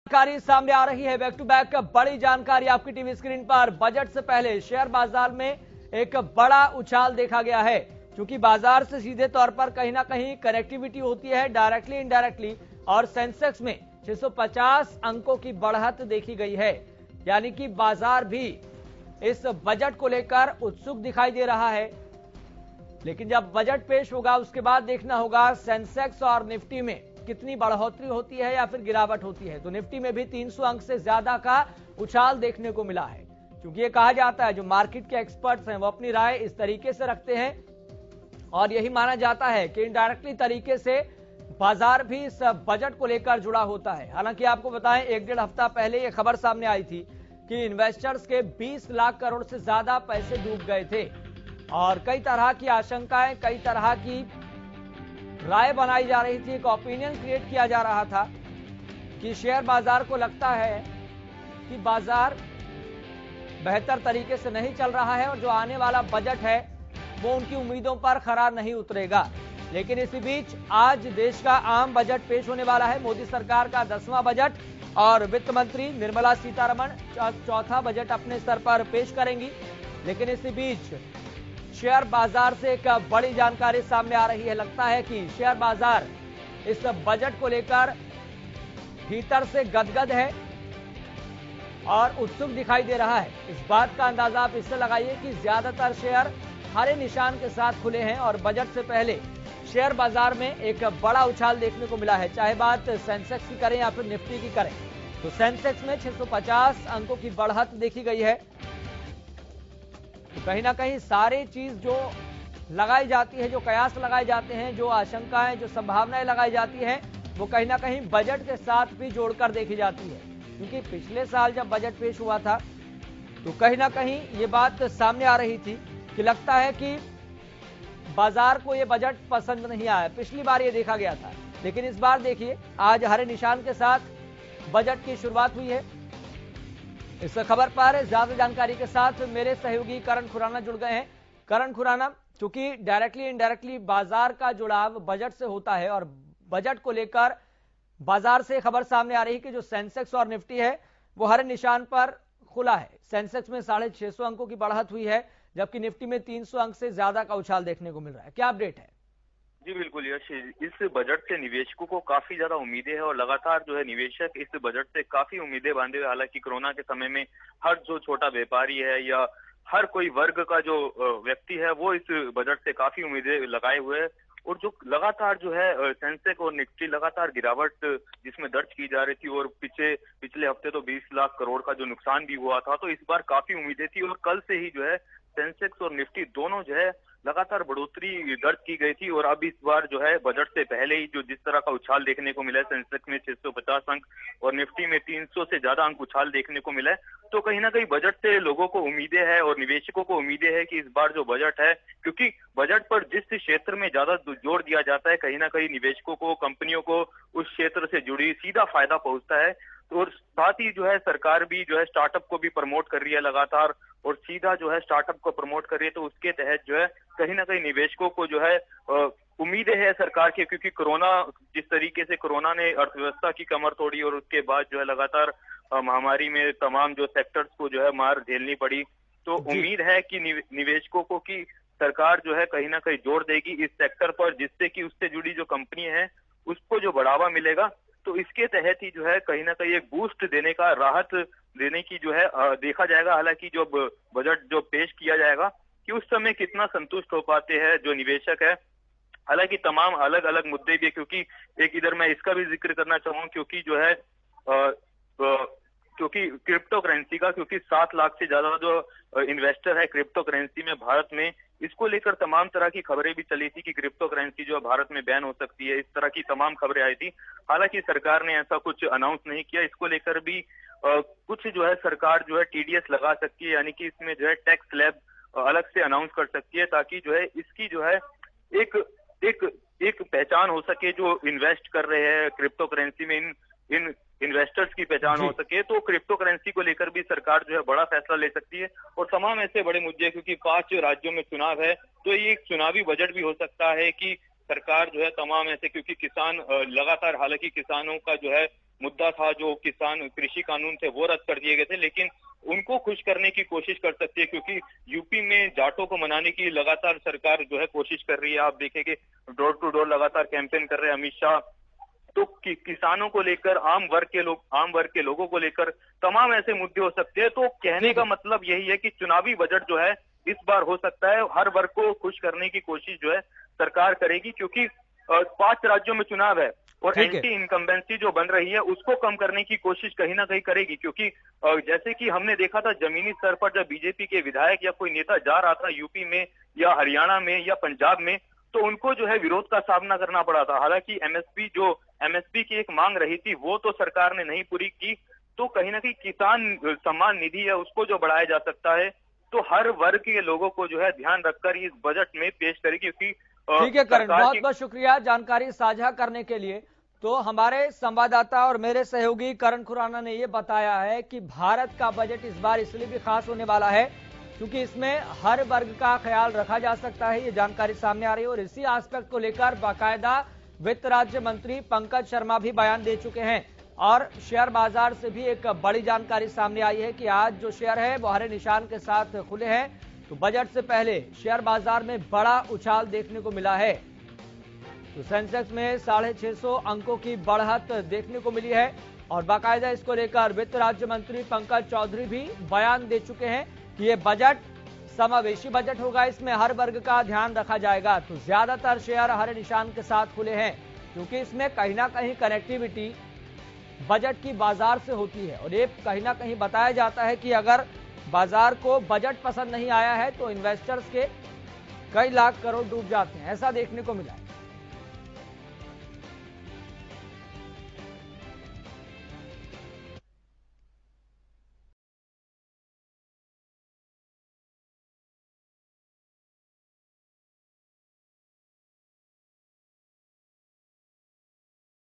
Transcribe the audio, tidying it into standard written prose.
जानकारी सामने आ रही है, बैक टू बैक बड़ी जानकारी आपकी टीवी स्क्रीन पर। बजट से पहले शेयर बाजार में एक बड़ा उछाल देखा गया है, क्योंकि बाजार से सीधे तौर पर कहीं ना कहीं कनेक्टिविटी होती है डायरेक्टली इनडायरेक्टली, और सेंसेक्स में 650 अंकों की बढ़त देखी गई है। यानी कि बाजार भी इस बजट को लेकर उत्सुक दिखाई दे रहा है। लेकिन जब बजट पेश होगा उसके बाद देखना होगा सेंसेक्स और निफ्टी में कितनी बढ़ोतरी होती है या फिर गिरावट होती है। तो निफ्टी में भी 300 अंक से ज्यादा का उछाल देखने को मिला है, क्योंकि ये कहा जाता है जो मार्केट के एक्सपर्ट्स हैं वो अपनी राय इस तरीके से रखते हैं, और यही माना जाता है कि इनडायरेक्टली तरीके से बाजार भी इस बजट को लेकर जुड़ा होता है। हालांकि आपको बताएं, 1-1.5 हफ्ता पहले यह खबर सामने आई थी कि इन्वेस्टर्स के 20 लाख करोड़ से ज्यादा पैसे डूब गए थे, और कई तरह की आशंकाएं, कई तरह की राय बनाई जा रही थी, एक ओपिनियन क्रिएट किया जा रहा था कि शेयर बाजार को लगता है कि बाजार बेहतर तरीके से नहीं चल रहा है और जो आने वाला बजट है वो उनकी उम्मीदों पर खरा नहीं उतरेगा। लेकिन इसी बीच आज देश का आम बजट पेश होने वाला है। मोदी सरकार का 10वां बजट, और वित्त मंत्री निर्मला सीतारमण चौथा बजट अपने स्तर पर पेश करेंगी। लेकिन इसी बीच शेयर बाजार से एक बड़ी जानकारी सामने आ रही है। लगता है कि शेयर बाजार इस बजट को लेकर भीतर से गदगद है और उत्सुक दिखाई दे रहा है। इस बात का अंदाजा आप इससे लगाइए कि ज्यादातर शेयर हरे निशान के साथ खुले हैं, और बजट से पहले शेयर बाजार में एक बड़ा उछाल देखने को मिला है। चाहे बात सेंसेक्स की करें या फिर निफ्टी की करें, तो सेंसेक्स में 650 अंकों की बढ़त देखी गई है। तो कहीं ना कहीं सारी चीज जो लगाई जाती है, जो कयास लगाए जाते हैं, जो आशंकाएं, जो संभावनाएं लगाई जाती हैं, वो कहीं ना कहीं बजट के साथ भी जोड़कर देखी जाती है। क्योंकि पिछले साल जब बजट पेश हुआ था तो कहीं ना कहीं ये बात सामने आ रही थी कि लगता है कि बाजार को ये बजट पसंद नहीं आया। पिछली बार ये देखा गया था, लेकिन इस बार देखिए आज हरे निशान के साथ बजट की शुरुआत हुई है। इस खबर पर ज्यादा जानकारी के साथ मेरे सहयोगी करण खुराना जुड़ गए हैं। करण खुराना, क्योंकि डायरेक्टली इनडायरेक्टली बाजार का जुड़ाव बजट से होता है, और बजट को लेकर बाजार से खबर सामने आ रही है कि जो सेंसेक्स और निफ्टी है वो हर निशान पर खुला है। सेंसेक्स में 650 अंकों की बढ़त हुई है, जबकि निफ्टी में 300 अंक से ज्यादा का उछाल देखने को मिल रहा है। क्या अपडेट है? जी बिल्कुल यश, इस बजट से निवेशकों को काफी ज्यादा उम्मीदें हैं और लगातार जो है निवेशक इस बजट से काफी उम्मीदें बांधे हुए। हालांकि कोरोना के समय में हर जो छोटा व्यापारी है या हर कोई वर्ग का जो व्यक्ति है वो इस बजट से काफी उम्मीदें लगाए हुए है। और जो लगातार जो है सेंसेक्स और निफ्टी लगातार गिरावट जिसमें दर्ज की जा रही थी, और पिछले हफ्ते तो 20 लाख करोड़ का जो नुकसान भी हुआ था, तो इस बार काफी उम्मीदें थी। और कल से ही जो है सेंसेक्स और निफ्टी दोनों जो है लगातार बढ़ोतरी दर्ज की गई थी। और अब इस बार जो है बजट से पहले ही जो जिस तरह का उछाल देखने को मिला है, सेंसेक्स में 650 अंक और निफ्टी में 300 से ज्यादा अंक उछाल देखने को मिला है, तो कहीं ना कहीं बजट से लोगों को उम्मीदें है और निवेशकों को उम्मीदें है कि इस बार जो बजट है, क्योंकि बजट पर जिस क्षेत्र में ज्यादा जोर दिया जाता है, कहीं ना कहीं निवेशकों को, कंपनियों को उस क्षेत्र से जुड़ी सीधा फायदा पहुंचता है। और साथ ही जो है सरकार भी जो है स्टार्टअप को भी प्रमोट कर रही है लगातार, और सीधा जो है स्टार्टअप को प्रमोट कर रही है। तो उसके तहत जो है कहीं ना कहीं निवेशकों को जो है उम्मीदें है सरकार की, क्योंकि कोरोना, जिस तरीके से कोरोना ने अर्थव्यवस्था की कमर तोड़ी और उसके बाद जो है लगातार महामारी में तमाम जो सेक्टर्स को जो है मार झेलनी पड़ी, तो उम्मीद है कि निवेशकों को कि सरकार जो है कहीं ना कहीं जोर देगी इस सेक्टर पर, जिससे कि उससे जुड़ी जो कंपनी है उसको जो बढ़ावा मिलेगा। तो इसके तहत ही जो है कहीं ना कहीं एक बूस्ट देने का, राहत देने की जो है देखा जाएगा। हालांकि जो बजट जो पेश किया जाएगा कि उस समय कितना संतुष्ट हो पाते हैं जो निवेशक है। हालांकि तमाम अलग अलग मुद्दे भी, क्योंकि एक इधर मैं इसका भी जिक्र करना चाहूँ, क्योंकि जो है क्योंकि क्रिप्टो करेंसी का, क्योंकि 7 लाख से ज्यादा जो इन्वेस्टर है क्रिप्टो करेंसी में भारत में, इसको लेकर तमाम तरह की खबरें भी चली थी कि क्रिप्टो करेंसी जो भारत में बैन हो सकती है, इस तरह की तमाम खबरें आई थी। हालांकि सरकार ने ऐसा कुछ अनाउंस नहीं किया। इसको लेकर भी कुछ जो है सरकार जो है टीडीएस लगा सकती है, यानी कि इसमें जो है टैक्स स्लैब अलग से अनाउंस कर सकती है, ताकि जो है इसकी जो है एक एक एक पहचान हो सके, जो इन्वेस्ट कर रहे हैं क्रिप्टो करेंसी में, इन इन्वेस्टर्स की पहचान हो सके। तो क्रिप्टो करेंसी को लेकर भी सरकार जो है बड़ा फैसला ले सकती है। और तमाम ऐसे बड़े मुद्दे, क्योंकि 5 राज्यों में चुनाव है, तो ये एक चुनावी बजट भी हो सकता है कि सरकार जो है तमाम ऐसे, क्योंकि किसान लगातार, हालांकि किसानों का जो है मुद्दा था, जो किसान कृषि कानून थे वो रद्द कर दिए गए थे, लेकिन उनको खुश करने की कोशिश कर सकती है, क्योंकि यूपी में जाटों को मनाने की लगातार सरकार जो है कोशिश कर रही है। आप देखेंगे डोर टू डोर लगातार कैंपेन कर रहे हैं अमित शाह। तो किसानों को लेकर, आम वर्ग के लोगों को लेकर तमाम ऐसे मुद्दे हो सकते हैं। तो कहने का मतलब यही है कि चुनावी बजट जो है इस बार हो सकता है हर वर्ग को खुश करने की कोशिश जो है सरकार करेगी, क्योंकि 5 राज्यों में चुनाव है और एंटी इनकम्बेंसी जो बन रही है उसको कम करने की कोशिश कहीं ना कहीं करेगी। क्योंकि जैसे कि हमने देखा था जमीनी स्तर पर जब बीजेपी के विधायक या कोई नेता जा रहा था यूपी में या हरियाणा में या पंजाब में, तो उनको जो है विरोध का सामना करना पड़ा था। हालांकि एमएसपी की एक मांग रही थी वो तो सरकार ने नहीं पूरी की। तो कहीं ना कहीं किसान सम्मान निधि है उसको जो बढ़ाया जा सकता है, तो हर वर्ग के लोगों को जो है ध्यान रखकर इस बजट में पेश करेगी। क्योंकि ठीक है करण, बहुत बहुत शुक्रिया जानकारी साझा करने के लिए। तो हमारे संवाददाता और मेरे सहयोगी करण खुराना ने यह बताया है कि भारत का बजट इस बार इसलिए भी खास होने वाला है क्योंकि इसमें हर वर्ग का ख्याल रखा जा सकता है, ये जानकारी सामने आ रही है। और इसी एस्पेक्ट को लेकर बाकायदा वित्त राज्य मंत्री पंकज शर्मा भी बयान दे चुके हैं। और शेयर बाजार से भी एक बड़ी जानकारी सामने आई है कि आज जो शेयर है वो हरे निशान के साथ खुले हैं। तो बजट से पहले शेयर बाजार में बड़ा उछाल देखने को मिला है। तो सेंसेक्स में 650 अंकों की बढ़त देखने को मिली है और बाकायदा इसको लेकर वित्त राज्य मंत्री पंकज चौधरी भी बयान दे चुके हैं कि ये बजट समावेशी बजट होगा, इसमें हर वर्ग का ध्यान रखा जाएगा। तो ज्यादातर शेयर हरे निशान के साथ खुले हैं क्योंकि इसमें कहीं ना कहीं कनेक्टिविटी बजट की बाजार से होती है। और ये कहीं ना कहीं बताया जाता है कि अगर बाजार को बजट पसंद नहीं आया है तो इन्वेस्टर्स के कई लाख करोड़ डूब जाते हैं, ऐसा देखने को मिला।